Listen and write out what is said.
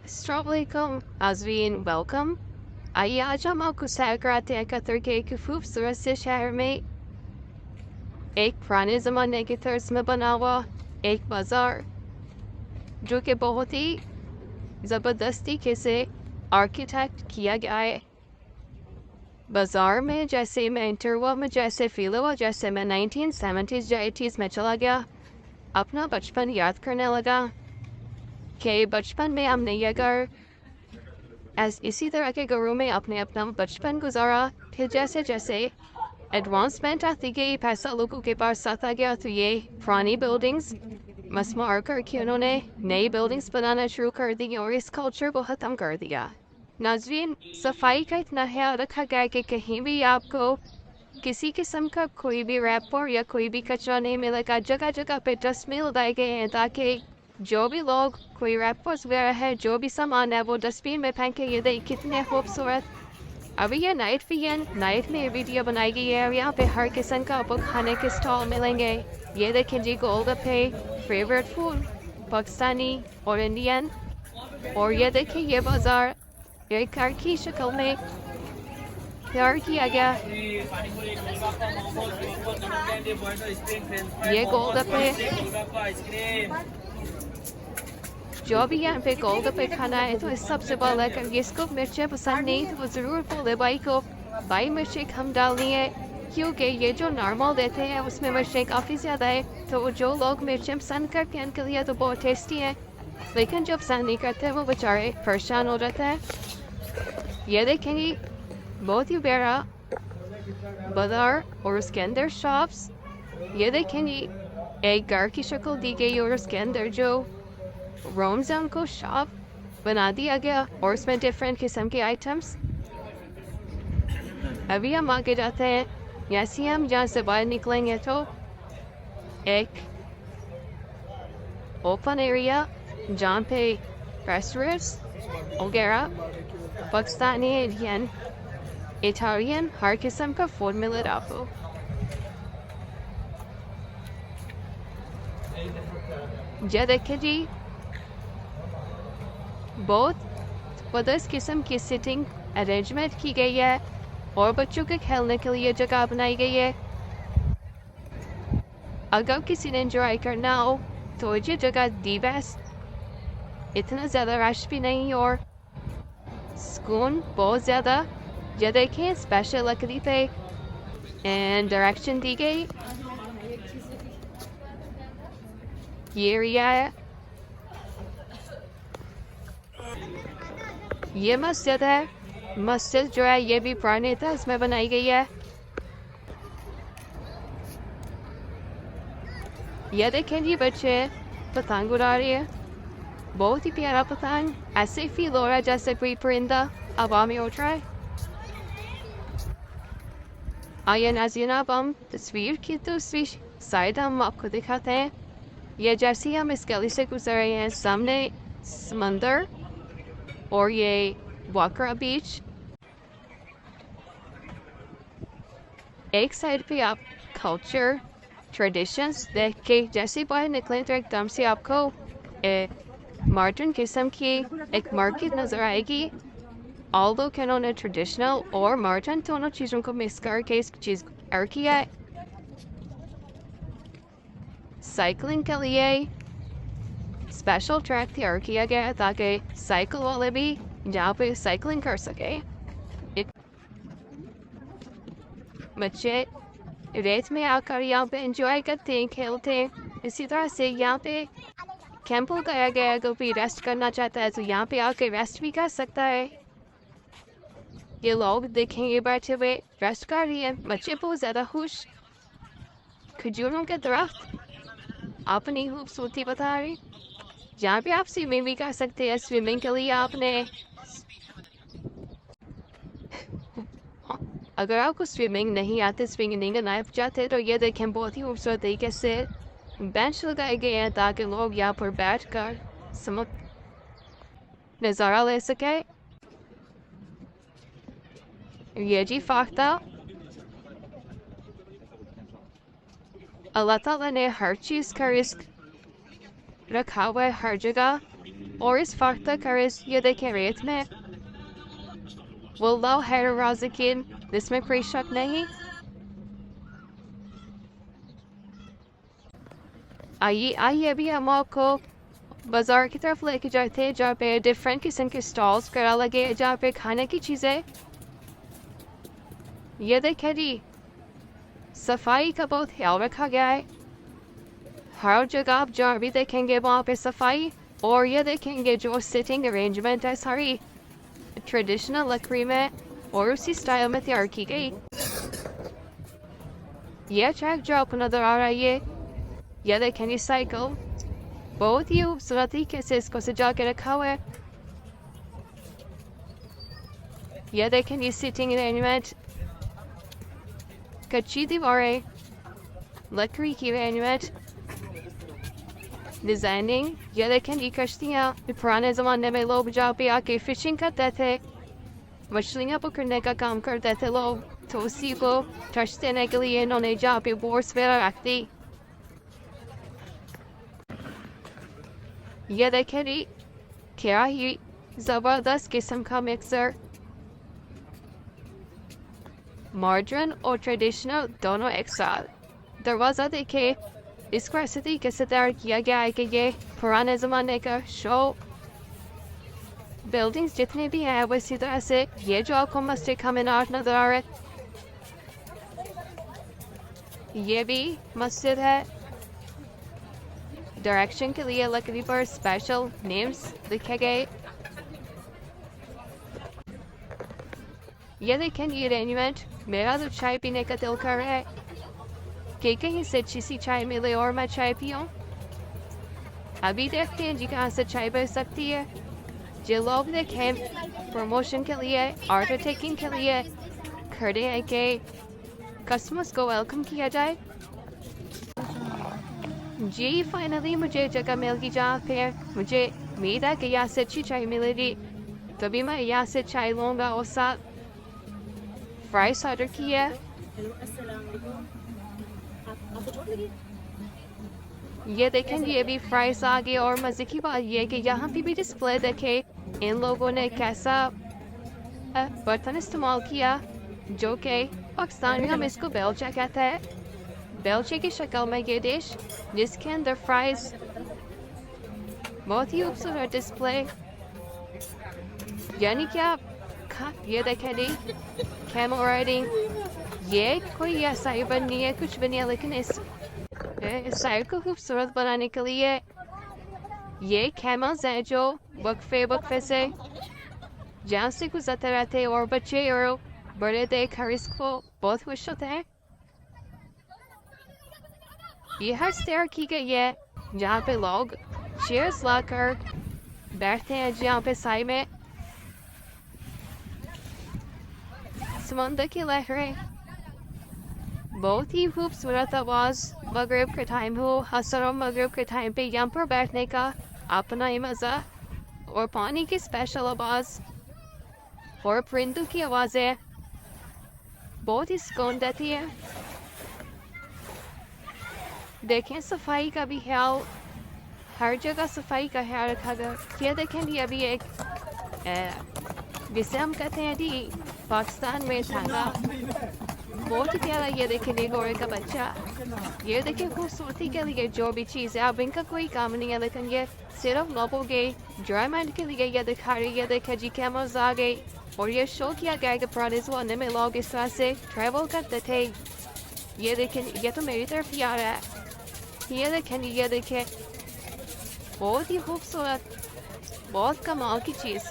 Assalamualaikum, Azreen, welcome. आइए आज हम आपको सैर कराते हैं कतर के एक खूबसूरत से शहर में एक पुराने ज़माने के तर्ज में बना हुआ एक बाज़ार जो कि बहुत ही ज़बरदस्त तरीके से आर्किटेक्ट किया गया है। बाज़ार में जैसे मैं एंटर हुआ मैं जैसे फील हुआ जैसे मैं 1970s या 80s में चला गया, अपना बचपन याद करने लगा कि बचपन में हमने ये घर इसी तरह के घरों में अपने अपना बचपन गुजारा। फिर जैसे जैसे एडवांसमेंट आती गई, पैसा लोगों के पास आता गया, तो ये पुरानी बिल्डिंग्स मसमार करके उन्होंने नई बिल्डिंग्स बनाना शुरू कर दी और इस कल्चर को ख़त्म कर दिया। नाज़रीन, सफाई का इतना ख्याल रखा गया कि कहीं भी आपको किसी किस्म का कोई भी रैपर या कोई भी कचरा नहीं मिलेगा। जगह जगह पे डस्टबिन लगाए गए हैं ताकि जो भी लोग कोई रैपर्स वगैरह है जो भी सामान है वो डस्टबिन में फेंके। ये देख कितने खूबसूरत। अभी ये नाइट विजन नाइट में वीडियो बनाई गई है और यहाँ पे हर किस्म का आपको खाने के स्टॉल मिलेंगे। ये देखें जी, गोलगप्पे, फेवरेट फूड पाकिस्तानी और इंडियन। और ये देखें ये बाजार एक कार की शक्ल में तैयार किया गया। ये गोलगप्पे, जो भी यहाँ पे गोलगप्पे खाना है तो इस सबसे पहले अगर जिसको मिर्चें पसंद नहीं तो वो ज़रूर बोले भाई को भाई मिर्चें कम डालनी है, क्योंकि ये जो नॉर्मल देते हैं उसमें मिर्चें काफ़ी ज़्यादा है। तो जो लोग मिर्चें पसंद करते हैं उनके लिए तो बहुत टेस्टी है, लेकिन जो पसंद नहीं करते वो बेचारे परेशान हो जाते हैं। ये देखेंगे बहुत ही बड़ा बाजार और उसके अंदर शॉप्स। ये देखेंगे एक घर की शक्ल दी गई और उसके अंदर जो Zanco शॉप बना दिया गया और उसमें डिफरेंट किस्म के आइटम्स। अभी हम आगे जाते हैं। जैसे हम जहाँ से बाहर निकलेंगे तो एक ओपन एरिया जहाँ पे रेस्टोरेंट्स वगैरह पाकिस्तानी, इंडियन, इटालियन हर किस्म का फूड मिलेगा आपको। ये देखिए जी, बहुत ज़बरदस्त किस्म की सिटिंग अरेंजमेंट की गई है और बच्चों के खेलने के लिए जगह बनाई गई है। अगर किसी ने एंजॉय करना हो तो ये जगह दी बेस्ट। इतना ज़्यादा रश भी नहीं और सुकून बहुत ज़्यादा। ये देखें स्पेशल लकड़ी पे एंड डायरेक्शन दी गई। ये एरिया है, ये मस्जिद है। मस्जिद जो है ये भी पुराने था, इसमें बनाई गई है। ये देखें जी, बच्चे पतंग उड़ा रहे हैं, बहुत ही प्यारा पतंग। ऐसे फील हो रहा है जैसे कोई परिंदा हवा में उड़ रहा है। आइए नाज़रीन, अब हम तस्वीर की दूसरी साइड हम आपको दिखाते हैं। ये जैसे ही हम इस गली से गुजर रहे हैं सामने समंदर और ये वाकरा बीच। एक साइड पे आप कल्चर ट्रेडिशंस देख के जैसे बाहर निकलें तो एकदम से आपको मॉडर्न किस्म की एक मार्केट नज़र आएगी। ऑल्दो कि उन्होंने ट्रेडिशनल और मॉडर्न दोनों चीज़ों को मिक्स करके इस चीज़ को तैयार किया है। साइकिलिंग के लिए स्पेशल ट्रैक तैयार किया गया है ताकि साइकिल वाले भी जहाँ पे साइकिलिंग कर सके। बच्चे रेत में आकर यहाँ पे एंजॉय करते हैं, खेलते हैं। इसी तरह से यहाँ पे कैंप लगाया गया है, अगर कोई रेस्ट करना चाहता है तो यहाँ पे आकर रेस्ट भी कर सकता है। ये लोग देखेंगे बैठे हुए रेस्ट कर रही है, बच्चे बहुत ज़्यादा खुश। खजूरों के दरख्त अपनी खूबसूरती बता रही। यहाँ पे आप स्विमिंग भी कर सकते हैं। स्विमिंग के लिए आपने अगर आपको स्विमिंग नहीं आती, स्विमिंग नहीं करना चाहते तो ये देखें बहुत ही खूबसूरत तरीके से बेंच लगाए गए हैं ताकि लोग यहाँ पर बैठ कर नज़ारा ले सके। ये जी फाख्ता, अल्लाह ताला ने हर चीज़ का रिस्क रखा हुआ है हर जगह। और इस फर्क तक अर्ज ये देखें रेत में वल्लाह खैर राज़िकीन, इसमें कोई शक नहीं। आइए आइए अभी हम आपको बाजार की तरफ लेके जाते हैं जहाँ पे डिफरेंट किस्म के स्टॉल्स वगैरह लगे हैं जहाँ पे खाने की चीज़ें। ये देखें जी, सफाई का बहुत ख्याल रखा गया है। हर जगह आप जहाँ भी देखेंगे वहाँ पे सफाई, और ये देखेंगे जो सिटिंग अरेंजमेंट है सारी ट्रेडिशनल लकड़ी में और उसी स्टाइल में तैयार की गई। यह ट्रैक जो आपको नजर आ रहा है ये देखेंगे साइकिल, बहुत ही खूबसूरत तरीके से इसको सजा के रखा हुआ है। यह देखेंगे सिटिंग अरेंजमेंट, कच्ची दीवारें, लकड़ी की अरेंजमेंट, डिजाइनिंग। यह देखेंगे कश्तियाँ, पुराने ज़माने में लोग जहाँ पे आके फिशिंग करते थे, मछलियाँ पकड़ने का काम करते थे लोग, तो उसी को टच देने के लिए इन्होंने जहाँ पे बोर्ड्स वगैरह रख दी। यह देखें जी, क्या ही ज़बरदस्त किस्म का मिक्सर, मॉडर्न और ट्रेडिशनल दोनों एक साथ। दरवाज़ा देखे, इसको ऐसे तरीके से तैयार किया गया है कि ये पुराने ज़माने का शो। बिल्डिंग्स जितने भी हैं वो इसी तरह से, ये जो आपको मस्जिद का मीनार नजर आ रहा है ये भी मस्जिद है। डायरेक्शन के लिए लकड़ी पर स्पेशल नेम्स लिखे गए। ये देखें ये अरेंजमेंट, मेरा तो चाय पीने का दिल कर रहा है कि कहीं से अच्छी सी चाय मिले और मैं चाय पीऊँ। अभी देखते हैं जी कहाँ से चाय बन सकती है। जो लोग देखें प्रमोशन के लिए, ऑर्डर टेकिंग के लिए खड़े हैं कि कस्टमर्स को वेलकम किया जाए। जी फाइनली मुझे जगह मिल गई जहाँ पे मुझे उम्मीद है कि यहाँ से अच्छी चाय मिलेगी, तभी मैं यहाँ से चाय लूँगा। और साथ फ्राइज ऑर्डर किया। ये देखें ये भी फ्राइज आ गई, और मज़े की बात ये कि यहाँ पे भी डिस्प्ले देखे इन लोगों ने कैसा बर्तन इस्तेमाल किया, जो कि पाकिस्तान में हम इसको बेलचा कहते हैं। बेलचे की शक्ल में ये डिश जिसके अंदर फ्राइज, बहुत ही खूबसूरत डिस्प्ले। यानी क्या ये देखें जी, कैमल राइडिंग, ये कोई ऐसा ही बन नहीं है, कुछ भी नहीं है, लेकिन इस साइड को खूबसूरत बनाने के लिए ये कैमल्स हैं जो वक्फे से जहाँ से गुजरते रहते हैं, और बच्चे और बड़े देखकर इसको बहुत खुश होते हैं। ये हर स्टेयर की गई है जहाँ पे लोग चेयर्स लाकर बैठते हैं, जहाँ पे साई में समंदर की लहरें, बहुत ही खूबसूरत आवाज़। मगरिब के टाइम हो, असर और मगरिब के टाइम पे यहाँ पर बैठने का अपना ही मज़ा, और पानी की स्पेशल आवाज़ और परिंदों की आवाज़ें बहुत ही सुकून देती है। देखें सफाई का भी ख्याल, हर जगह सफाई का ख्याल रखा गया। ये देखें ये अभी एक जिसे हम कहते हैं जी पाकिस्तान में थांगा, बहुत ही प्यारा। ये देखें डेकोर का बच्चा, ये देखें खूबसूरती के लिए जो भी चीज़ है अब इनका कोई काम नहीं है, लेकिन ये सिर्फ लोगों के एंजॉयमेंट के लिए ये दिखा रही है। ये देखें जी कैमरास आ गई, और ये शो किया गया कि पुराने ज़माने में लोग इस तरह से ट्रैवल करते थे। ये देखें ये तो मेरी तरफ ही आ रहा है। ये देखें बहुत ही खूबसूरत, बहुत कमाल की चीज़।